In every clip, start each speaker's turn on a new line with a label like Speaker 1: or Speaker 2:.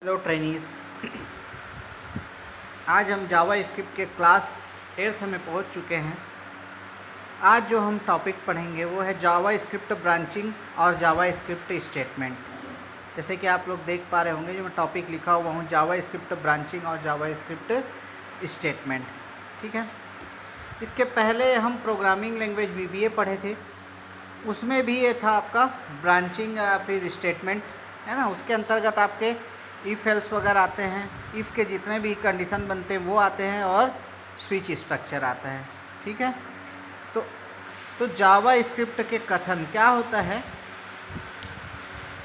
Speaker 1: Hello trainees, आज हम जावा script के क्लास 8th में पहुंच चुके हैं। आज जो हम टॉपिक पढ़ेंगे वो है जावा स्क्रिप्ट ब्रांचिंग और जावा स्क्रिप्ट स्टेटमेंट। जैसे कि आप लोग देख पा रहे होंगे, जो मैं टॉपिक लिखा हुआ हूँ जावा स्क्रिप्ट ब्रांचिंग और जावा स्क्रिप्ट स्टेटमेंट। ठीक है, इसके पहले हम प्रोग्रामिंग लैंग्वेज VBA पढ़े थे, उसमें भी ये था आपका ब्रांचिंग फिर स्टेटमेंट, है ना। उसके अंतर्गत आपके इफ़ एल्स वगैरह आते हैं, इफ़ के जितने भी कंडीशन बनते हैं वो आते हैं और स्विच स्ट्रक्चर आता है। ठीक है, तो जावा स्क्रिप्ट के कथन क्या होता है।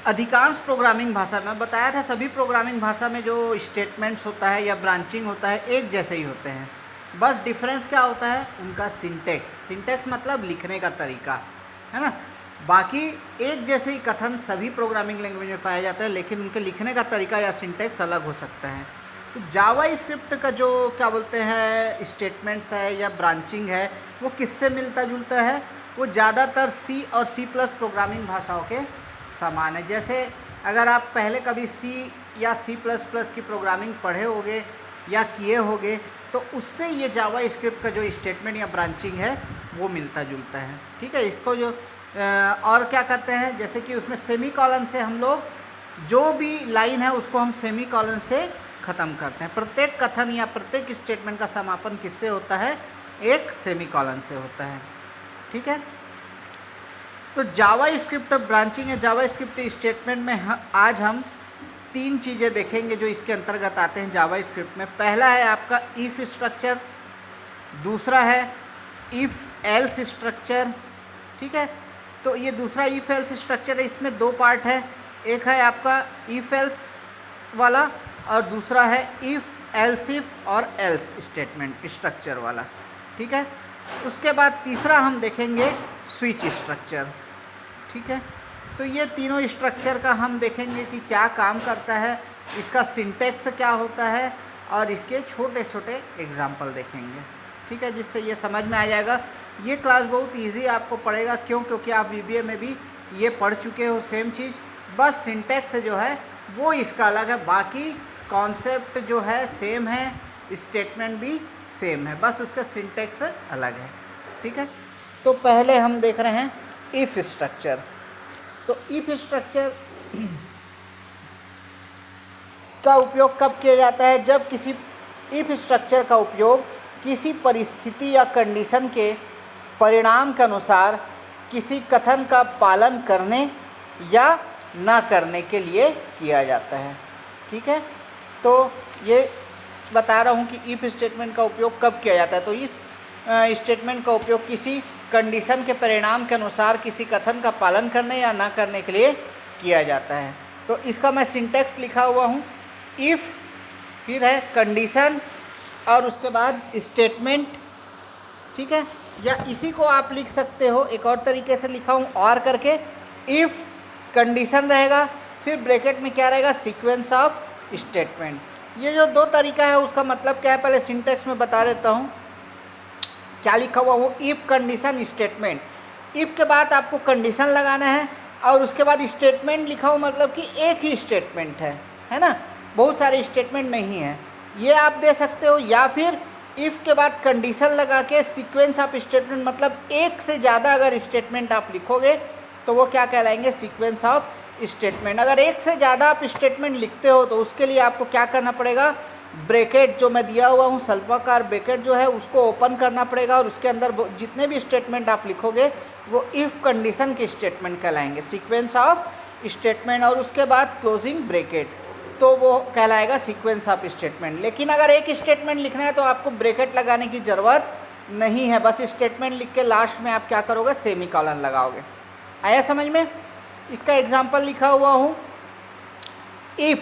Speaker 1: अधिकांश प्रोग्रामिंग भाषा में बताया था, सभी प्रोग्रामिंग भाषा में जो स्टेटमेंट्स होता है या ब्रांचिंग होता है एक जैसे ही होते हैं। बस डिफरेंस क्या होता है, उनका सिंटेक्स मतलब लिखने का तरीका, है ना। बाकी एक जैसे ही कथन सभी प्रोग्रामिंग लैंग्वेज में पाया जाता है, लेकिन उनके लिखने का तरीका या सिंटेक्स अलग हो सकता है। तो जावा स्क्रिप्ट का जो क्या बोलते हैं स्टेटमेंट्स है या ब्रांचिंग है, वो किससे मिलता जुलता है, वो ज़्यादातर C और C+ प्रोग्रामिंग भाषाओं के समान है। जैसे अगर आप पहले कभी C या C++ की प्रोग्रामिंग पढ़े होगे या किए होगे, तो उससे ये जावा स्क्रिप्ट का जो स्टेटमेंट या ब्रांचिंग है वो मिलता जुलता है। ठीक है, इसको जो और क्या करते हैं, जैसे कि उसमें सेमीकॉलन से हम लोग जो भी लाइन है उसको हम सेमीकॉलन से ख़त्म करते हैं। प्रत्येक कथन या प्रत्येक स्टेटमेंट का समापन किससे होता है, एक सेमीकॉलन से होता है। ठीक है, तो जावा स्क्रिप्ट ब्रांचिंग या जावा स्क्रिप्ट स्टेटमेंट में आज हम 3 चीज़ें देखेंगे जो इसके अंतर्गत आते हैं जावा स्क्रिप्ट में। पहला है आपका इफ़ स्ट्रक्चर, दूसरा है इफ़ एल्स स्ट्रक्चर। ठीक है, तो ये दूसरा इफ़ एल्स स्ट्रक्चर है, इसमें 2 पार्ट है, एक है आपका इफ़ एल्स वाला और दूसरा है इफ़ एल्स इफ और एल्स स्टेटमेंट स्ट्रक्चर वाला। ठीक है, उसके बाद तीसरा हम देखेंगे स्विच स्ट्रक्चर। ठीक है, तो ये तीनों स्ट्रक्चर का हम देखेंगे कि क्या काम करता है, इसका सिंटेक्स क्या होता है और इसके छोटे छोटे एग्जाम्पल देखेंगे। ठीक है, जिससे ये समझ में आ जाएगा। ये क्लास बहुत इजी आपको पड़ेगा, क्योंकि आप VBA में भी ये पढ़ चुके हो सेम चीज़, बस सिंटेक्स जो है वो इसका अलग है, बाकी कॉन्सेप्ट जो है सेम है, स्टेटमेंट भी सेम है, बस उसका सिंटेक्स अलग है। ठीक है, तो पहले हम देख रहे हैं इफ़ स्ट्रक्चर। तो इफ़ स्ट्रक्चर का उपयोग कब किया जाता है, जब किसी इफ़ स्ट्रक्चर का उपयोग किसी परिस्थिति या कंडीशन के परिणाम के अनुसार किसी कथन का पालन करने या ना करने के लिए किया जाता है। ठीक है, तो ये बता रहा हूँ कि इफ़ स्टेटमेंट का उपयोग कब किया जाता है। तो इस स्टेटमेंट का उपयोग किसी कंडीशन के परिणाम के अनुसार किसी कथन का पालन करने या ना करने के लिए किया जाता है। तो इसका मैं सिंटेक्स लिखा हुआ हूँ, इफ़ फिर है कंडीशन और उसके बाद स्टेटमेंट। ठीक है, या इसी को आप लिख सकते हो एक और तरीके से लिखा हूँ और करके, इफ़ कंडीशन रहेगा फिर ब्रैकेट में क्या रहेगा, सीक्वेंस ऑफ स्टेटमेंट। ये जो 2 तरीका है उसका मतलब क्या है, पहले सिंटेक्स में बता देता हूँ क्या लिखा हुआ वो। इफ़ कंडीशन स्टेटमेंट, इफ़ के बाद आपको कंडीशन लगाना है और उसके बाद स्टेटमेंट लिखा हुआ, मतलब कि एक ही स्टेटमेंट है ना, बहुत सारे स्टेटमेंट नहीं है, ये आप दे सकते हो। या फिर इफ़ के बाद कंडीशन लगा के सीक्वेंस ऑफ स्टेटमेंट, मतलब एक से ज़्यादा अगर स्टेटमेंट आप लिखोगे तो वो क्या कहलाएंगे, सीक्वेंस ऑफ स्टेटमेंट। अगर एक से ज़्यादा आप स्टेटमेंट लिखते हो तो उसके लिए आपको क्या करना पड़ेगा, ब्रैकेट जो मैं दिया हुआ हूँ सर्वकार ब्रैकेट जो है उसको ओपन करना पड़ेगा और उसके अंदर जितने भी स्टेटमेंट आप लिखोगे वो इफ़ कंडीशन के स्टेटमेंट कहलाएंगे, सीक्वेंस ऑफ स्टेटमेंट, और उसके बाद क्लोजिंग ब्रैकेट, तो वो कहलाएगा सीक्वेंस ऑफ स्टेटमेंट। लेकिन अगर एक स्टेटमेंट लिखना है तो आपको ब्रैकेट लगाने की ज़रूरत नहीं है, बस स्टेटमेंट लिख के लास्ट में आप क्या करोगे, सेमीकॉलन लगाओगे। आया समझ में। इसका एग्जांपल लिखा हुआ हूँ, if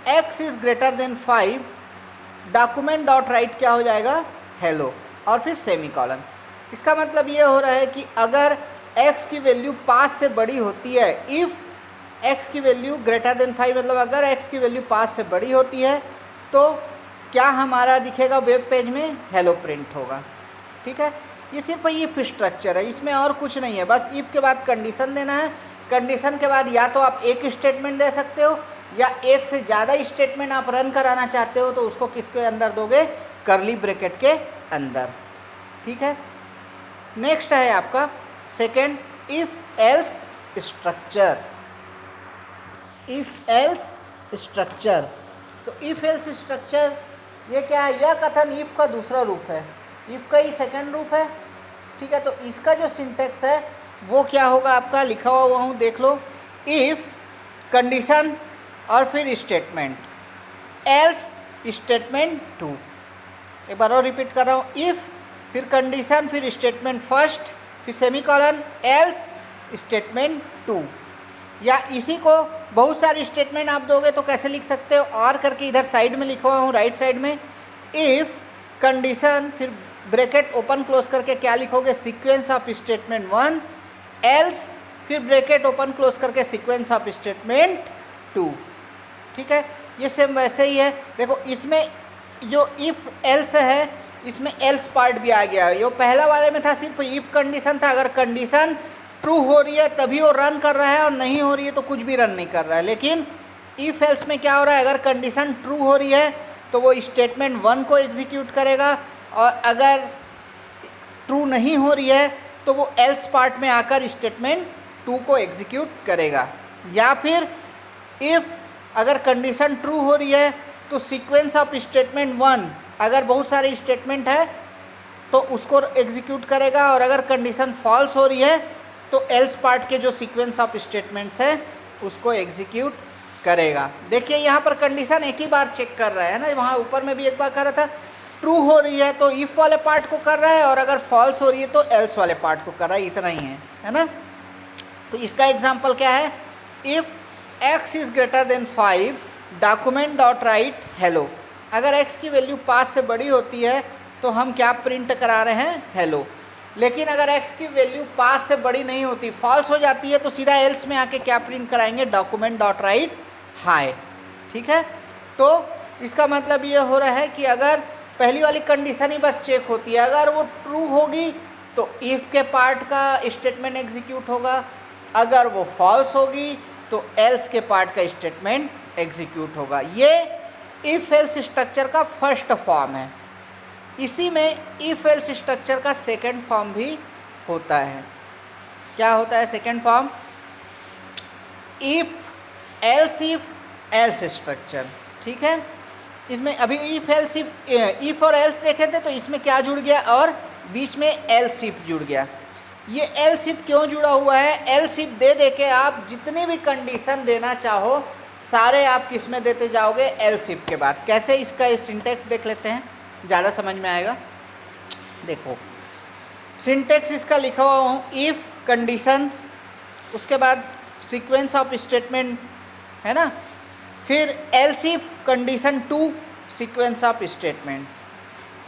Speaker 1: x is greater than 5 document dot right क्या हो जाएगा, हेलो, और फिर सेमीकॉलन। इसका मतलब ये हो रहा है कि अगर x की वैल्यू 5 से बड़ी होती है, इफ़ x की वैल्यू ग्रेटर देन 5 मतलब अगर x की वैल्यू 5 से बड़ी होती है तो क्या हमारा दिखेगा वेब पेज में, हेलो प्रिंट होगा। ठीक है, ये सिर्फ इफ़ स्ट्रक्चर है, इसमें और कुछ नहीं है, बस इफ़ के बाद कंडीशन देना है, कंडीशन के बाद या तो आप एक स्टेटमेंट दे सकते हो या एक से ज़्यादा स्टेटमेंट आप रन कराना चाहते हो तो उसको किसके अंदर दोगे, कर्ली ब्रैकेट के अंदर। ठीक है। नेक्स्ट है आपका second, if else structure. If else structure, तो इफ एल्स स्ट्रक्चर ये क्या है, यह कथन इफ का दूसरा रूप है, इफ का ही सेकंड रूप है। ठीक है, तो इसका जो सिंटेक्स है वो क्या होगा आपका, लिखा हुआ हूँ देख लो, इफ कंडीशन और फिर स्टेटमेंट, एल्स स्टेटमेंट 2। एक बार और रिपीट कर रहा हूँ, इफ फिर कंडीशन फिर स्टेटमेंट फर्स्ट फिर सेमीकोलन एल्स स्टेटमेंट 2। या इसी को बहुत सारे स्टेटमेंट आप दोगे तो कैसे लिख सकते हो, और करके इधर साइड में लिखा हुआ हूँ राइट साइड में, इफ कंडीशन फिर ब्रैकेट ओपन क्लोज करके क्या लिखोगे, सीक्वेंस ऑफ स्टेटमेंट 1 एल्स फिर ब्रैकेट ओपन क्लोज करके सीक्वेंस ऑफ स्टेटमेंट 2। ठीक है, ये सेम वैसे ही है। देखो इसमें जो इफ एल्स है इसमें एल्स पार्ट भी आ गया, ये पहला वाले में था सिर्फ इफ कंडीशन था, अगर कंडीशन ट्रू हो रही है तभी वो रन कर रहा है और नहीं हो रही है तो कुछ भी रन नहीं कर रहा है। लेकिन इफ एल्स में क्या हो रहा है, अगर कंडीशन ट्रू हो रही है तो वो स्टेटमेंट 1 को एग्जीक्यूट करेगा, और अगर ट्रू नहीं हो रही है तो वो एल्स पार्ट में आकर स्टेटमेंट 2 को एग्जीक्यूट करेगा। या फिर इफ अगर कंडीशन ट्रू हो रही है तो सीक्वेंस ऑफ स्टेटमेंट 1, अगर बहुत सारे स्टेटमेंट है तो उसको एग्जीक्यूट करेगा, और अगर कंडीशन फॉल्स हो रही है तो एल्स पार्ट के जो सीक्वेंस ऑफ स्टेटमेंट्स है उसको एग्जीक्यूट करेगा। देखिए यहाँ पर कंडीशन एक ही बार चेक कर रहा है ना, वहाँ ऊपर में भी एक बार कर रहा था, ट्रू हो रही है तो इफ वाले पार्ट को कर रहा है, और अगर फॉल्स हो रही है तो एल्स वाले पार्ट को कर रहा है, इतना ही है ना। तो इसका एग्जाम्पल क्या है, if x is greater than 5 document dot right hello. अगर x की वैल्यू 5 से बड़ी होती है तो हम क्या प्रिंट करा रहे हैं, हेलो। लेकिन अगर x की वैल्यू 5 से बड़ी नहीं होती, फॉल्स हो जाती है, तो सीधा एल्स में आके क्या प्रिंट कराएंगे, डॉक्यूमेंट डॉट राइट हाई। ठीक है, तो इसका मतलब ये हो रहा है कि अगर पहली वाली कंडीशन ही बस चेक होती है, अगर वो ट्रू होगी तो इफ के पार्ट का स्टेटमेंट एग्जीक्यूट होगा, अगर वो फॉल्स होगी तो एल्स के पार्ट का स्टेटमेंट एग्जीक्यूट होगा। ये इफ एल्स स्ट्रक्चर का फर्स्ट फॉर्म है। इसी में इफ एल्स स्ट्रक्चर का सेकंड फॉर्म भी होता है। क्या होता है second form, if else structure. ठीक है, इसमें अभी इफ और एल्स देखे थे तो इसमें क्या जुड़ गया, और बीच में एल्स इफ जुड़ गया। ये एल्स इफ क्यों जुड़ा हुआ है, एल्स इफ दे के आप जितनी भी कंडीशन देना चाहो सारे आप किस में देते जाओगे, एल्स इफ के बाद। कैसे, इसका सिंटेक्स देख लेते हैं, ज़्यादा समझ में आएगा। देखो सिंटेक्स इसका लिखा हुआ हूँ, इफ कंडीशन, उसके बाद सीक्वेंस ऑफ स्टेटमेंट है ना, फिर else if condition 2 sequence of statement,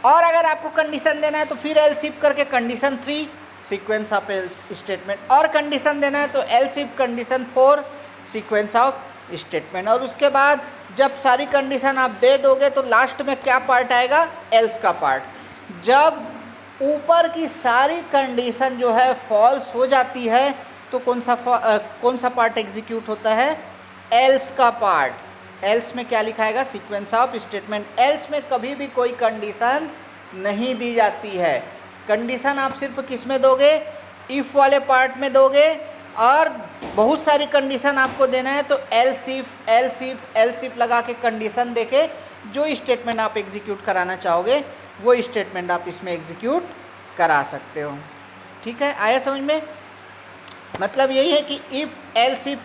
Speaker 1: और अगर आपको कंडीशन देना है तो फिर एल्स इफ करके कंडीशन 3 सीक्वेंस ऑफ स्टेटमेंट, और कंडीशन देना है तो else if condition 4 sequence of statement. और उसके बाद जब सारी कंडीशन आप दे दोगे तो लास्ट में क्या पार्ट आएगा, एल्स का पार्ट। जब ऊपर की सारी कंडीशन जो है फॉल्स हो जाती है तो कौन सा पार्ट एग्जीक्यूट होता है, एल्स का पार्ट। एल्स में क्या लिखाएगा, सीक्वेंस ऑफ स्टेटमेंट। एल्स में कभी भी कोई कंडीशन नहीं दी जाती है। कंडीशन आप सिर्फ किस में दोगे, इफ वाले पार्ट में दोगे, और बहुत सारी कंडीशन आपको देना है तो एल्स इफ लगा के कंडीशन देके जो स्टेटमेंट आप एग्जीक्यूट कराना चाहोगे वो स्टेटमेंट आप इसमें एग्जीक्यूट करा सकते हो। ठीक है, आया समझ में। मतलब यही है कि इफ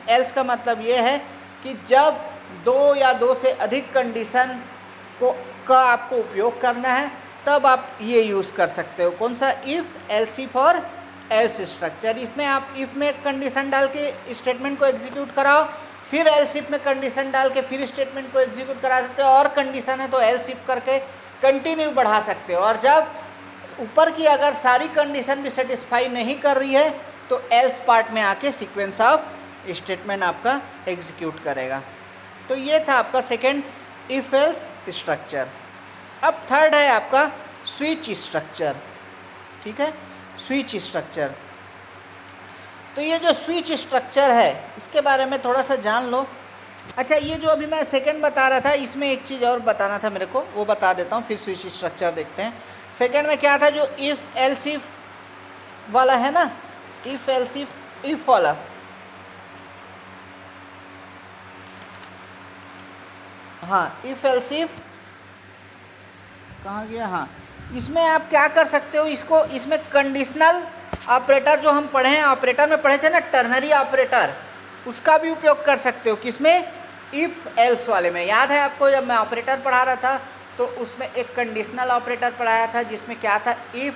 Speaker 1: एल्स का मतलब ये है कि जब 2 या 2 से अधिक कंडीशन का आपको उपयोग करना है तब आप ये यूज़ कर सकते हो। कौन सा, इफ़ एल्स इफ और एल्स स्ट्रक्चर। इसमें आप इफ़ में कंडीशन डाल के स्टेटमेंट को एग्जीक्यूट कराओ, फिर एल्स इफ में कंडीशन डाल के फिर स्टेटमेंट को एग्जीक्यूट करा सकते हो, और कंडीशन है तो एल्स इफ करके कंटिन्यू बढ़ा सकते हो। और जब ऊपर की अगर सारी कंडीशन भी सेटिस्फाई नहीं कर रही है तो एल्स पार्ट में आके सीक्वेंस ऑफ स्टेटमेंट आपका एग्जीक्यूट करेगा। तो ये था आपका सेकेंड इफ एल्स स्ट्रक्चर। अब थर्ड है आपका स्विच स्ट्रक्चर। ठीक है, स्विच स्ट्रक्चर। तो ये जो स्विच स्ट्रक्चर है इसके बारे में थोड़ा सा जान लो। अच्छा, ये जो अभी मैं सेकंड बता रहा था, इसमें एक चीज़ और बताना था मेरे को, वो बता देता हूँ, फिर स्विच स्ट्रक्चर देखते हैं। सेकंड में क्या था, जो इफ़ एल्स इफ वाला है ना, इफ़ एल्स इफ वाला, हाँ, इफ़ एल्स इफ कहाँ गया, हाँ, इसमें आप क्या कर सकते हो, इसको, इसमें कंडीशनल ऑपरेटर जो हम पढ़े हैं, ऑपरेटर में पढ़े थे ना, टर्नरी ऑपरेटर, उसका भी उपयोग कर सकते हो। किसमें, इफ़ एल्स वाले में। याद है आपको, जब मैं ऑपरेटर पढ़ा रहा था तो उसमें एक कंडीशनल ऑपरेटर पढ़ाया था, जिसमें क्या था, इफ़,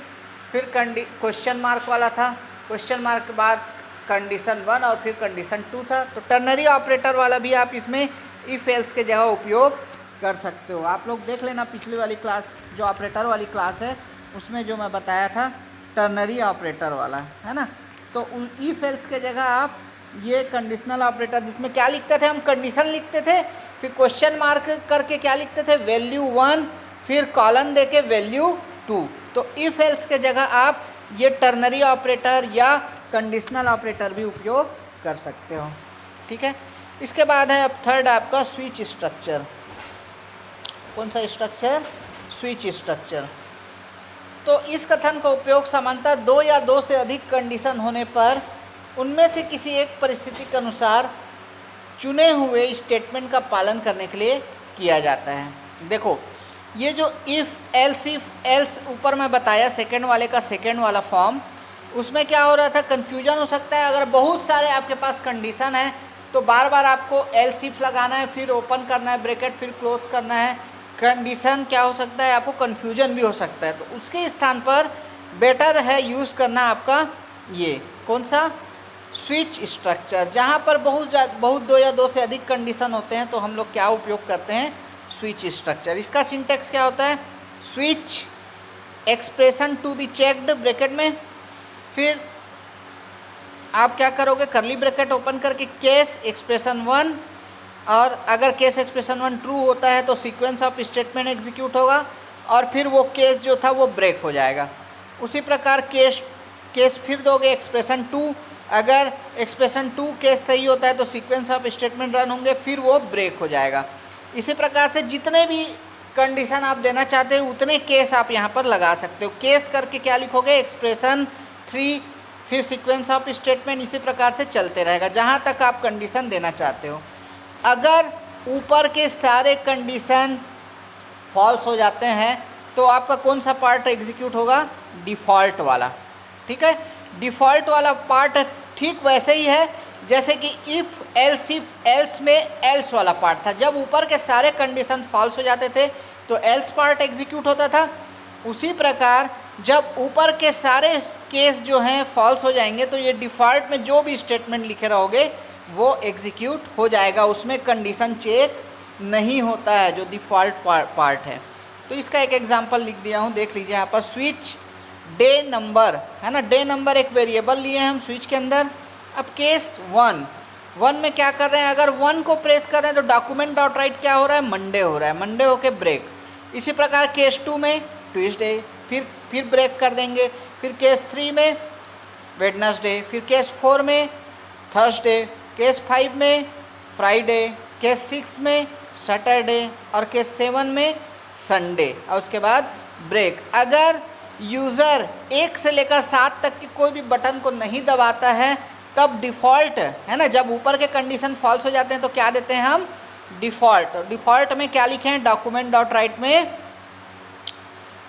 Speaker 1: फिर क्वेश्चन मार्क वाला था, क्वेश्चन मार्क के बाद कंडीशन 1 और फिर कंडीशन 2 था। तो टर्नरी ऑपरेटर वाला भी आप इसमें इफ़ एल्स के जगह उपयोग कर सकते हो। आप लोग देख लेना पिछली वाली क्लास, जो ऑपरेटर वाली क्लास है, उसमें जो मैं बताया था टर्नरी ऑपरेटर वाला, है ना। तो इफ़ एल्स के जगह आप ये कंडीशनल ऑपरेटर, जिसमें क्या लिखते थे हम, कंडीशन लिखते थे, फिर क्वेश्चन मार्क करके क्या लिखते थे, वैल्यू 1, फिर कॉलन दे के वैल्यू 2। तो इफ़ एल्स के जगह आप ये टर्नरी ऑपरेटर या कंडीशनल ऑपरेटर भी उपयोग कर सकते हो। ठीक है, इसके बाद है अब थर्ड आपका स्विच स्ट्रक्चर। कौन सा स्ट्रक्चर, स्विच स्ट्रक्चर। तो इस कथन का उपयोग सामान्यतः 2 या 2 से अधिक कंडीशन होने पर उनमें से किसी एक परिस्थिति के अनुसार चुने हुए स्टेटमेंट का पालन करने के लिए किया जाता है। देखो, ये जो इफ़ एल्स ऊपर मैं बताया सेकंड वाले का सेकंड वाला फॉर्म, उसमें क्या हो रहा था, कन्फ्यूजन हो सकता है। अगर बहुत सारे आपके पास कंडीशन है तो बार बार आपको एल्स इफ लगाना है, फिर ओपन करना है ब्रैकेट, फिर क्लोज करना है। कंडीशन क्या हो सकता है, आपको कन्फ्यूजन भी हो सकता है। तो उसके स्थान पर बेटर है यूज़ करना आपका ये कौन सा, स्विच स्ट्रक्चर। जहाँ पर बहुत 2 या 2 से अधिक कंडीशन होते हैं तो हम लोग क्या उपयोग करते हैं, स्विच स्ट्रक्चर। इसका सिंटेक्स क्या होता है, switch expression to be checked bracket में, फिर आप क्या करोगे, करली ब्रैकेट ओपन करके केस एक्सप्रेशन 1, और अगर केस एक्सप्रेशन 1 ट्रू होता है तो सीक्वेंस ऑफ स्टेटमेंट एग्जीक्यूट होगा, और फिर वो केस जो था वो ब्रेक हो जाएगा। उसी प्रकार केस फिर दोगे एक्सप्रेशन 2, अगर एक्सप्रेशन 2 केस सही होता है तो सीक्वेंस ऑफ स्टेटमेंट रन होंगे, फिर वो ब्रेक हो जाएगा। इसी प्रकार से जितने भी कंडीशन आप देना चाहते हो उतने केस आप यहाँ पर लगा सकते हो। केस करके क्या लिखोगे, एक्सप्रेशन 3, फिर सीक्वेंस ऑफ स्टेटमेंट, इसी प्रकार से चलते रहेगा जहाँ तक आप कंडीशन देना चाहते हो। अगर ऊपर के सारे कंडीशन फॉल्स हो जाते हैं तो आपका कौन सा पार्ट एग्जीक्यूट होगा, डिफ़ॉल्ट वाला। ठीक है, डिफ़ॉल्ट वाला पार्ट ठीक वैसे ही है जैसे कि इफ़ एल्स में एल्स वाला पार्ट था। जब ऊपर के सारे कंडीशन फॉल्स हो जाते थे तो एल्स पार्ट एग्जीक्यूट होता था। उसी प्रकार जब ऊपर के सारे केस जो हैं फॉल्स हो जाएंगे तो ये डिफ़ॉल्ट में जो भी स्टेटमेंट लिखे रहोगे वो एग्जीक्यूट हो जाएगा, उसमें कंडीशन चेक नहीं होता है, जो डिफ़ॉल्ट पार्ट है। तो इसका एक एग्जांपल लिख दिया हूँ, देख लीजिए यहाँ पर। स्विच डे नंबर है ना, डे नंबर एक वेरिएबल लिए हैं हम स्विच के अंदर। अब केस 1 में क्या कर रहे हैं, अगर 1 को प्रेस कर रहे हैं तो डॉक्यूमेंट डॉट राइट क्या हो रहा है, मंडे हो रहा है, मंडे होके ब्रेक। इसी प्रकार केस 2 में ट्यूसडे, फिर ब्रेक कर देंगे। फिर केस 3 में वेडनेसडे, फिर केस 4 में थर्सडे, केस 5 में फ्राइडे, केस 6 में सैटरडे और केस 7 में संडे, और उसके बाद ब्रेक। अगर यूज़र 1 से लेकर 7 तक की कोई भी बटन को नहीं दबाता है तब डिफ़ॉल्ट है ना, जब ऊपर के कंडीशन फॉल्स हो जाते हैं तो क्या देते हैं हम, डिफ़ॉल्ट। डिफ़ॉल्ट में क्या लिखे हैं, डॉक्यूमेंट डॉट राइट में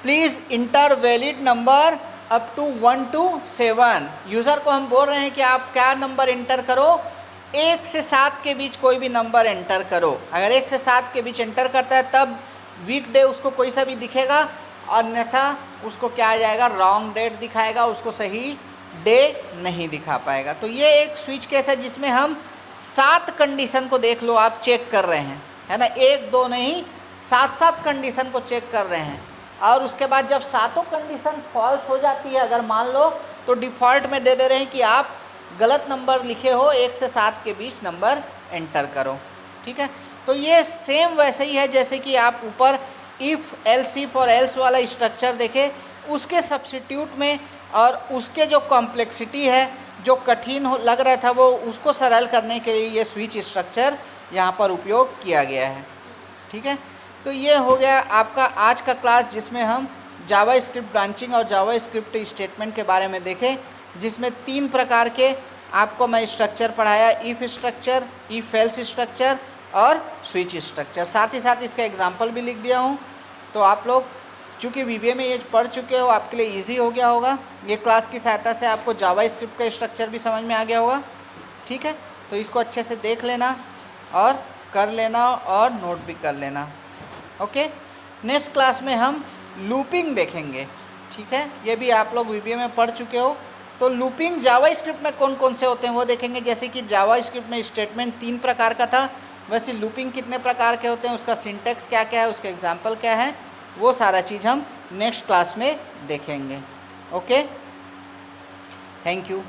Speaker 1: please enter valid number up to 1 to 7। User को हम बोल रहे हैं कि आप क्या नंबर इंटर करो, 1 से 7 के बीच कोई भी नंबर एंटर करो। अगर 1 से 7 के बीच एंटर करता है तब वीकडे उसको कोई सा भी दिखेगा, अन्यथा उसको क्या आ जाएगा, रॉन्ग डेट दिखाएगा, उसको सही डे नहीं दिखा पाएगा। तो ये एक स्विच केस है जिसमें हम 7 कंडीशन को देख लो आप चेक कर रहे हैं, है ना, 1 2 नहीं, 7 कंडीशन को चेक कर रहे हैं। और उसके बाद जब 7 कंडीशन फॉल्स हो जाती है अगर मान लो, तो डिफ़ॉल्ट में दे रहे हैं कि आप गलत नंबर लिखे हो, 1 से 7 के बीच नंबर एंटर करो। ठीक है, तो ये सेम वैसे ही है जैसे कि आप ऊपर इफ़ एल्स इफ और एल्स वाला स्ट्रक्चर देखे, उसके सब्स्टिट्यूट में और उसके जो कॉम्प्लेक्सिटी है, जो कठिन लग रहा था वो उसको सरल करने के लिए ये स्विच स्ट्रक्चर यहाँ पर उपयोग किया गया है। ठीक है, तो ये हो गया आपका आज का क्लास, जिसमें हम जावा स्क्रिप्ट ब्रांचिंग और जावा स्क्रिप्ट स्टेटमेंट के बारे में देखें, जिसमें 3 प्रकार के आपको मैं स्ट्रक्चर पढ़ाया, if structure, if else structure और स्विच स्ट्रक्चर। साथ ही साथ इसका एग्जाम्पल भी लिख दिया हूँ। तो आप लोग चूँकि वीबीए में ये पढ़ चुके हो, आपके लिए ईजी हो गया होगा। ये क्लास की सहायता से आपको जावा स्क्रिप्ट का स्ट्रक्चर भी समझ में आ गया होगा। ठीक है, तो इसको अच्छे से देख लेना और कर लेना और नोट भी कर लेना। ओके, नेक्स्ट क्लास में हम लूपिंग देखेंगे। ठीक है, ये भी आप लोग वीबीए में पढ़ चुके हो। तो लूपिंग जावा स्क्रिप्ट में कौन कौन से होते हैं वो देखेंगे। जैसे कि जावा स्क्रिप्ट में स्टेटमेंट 3 प्रकार का था, वैसे लूपिंग कितने प्रकार के होते हैं, उसका सिंटैक्स क्या क्या है, उसके एग्जाम्पल क्या है, वो सारा चीज़ हम नेक्स्ट क्लास में देखेंगे। Okay, thank you.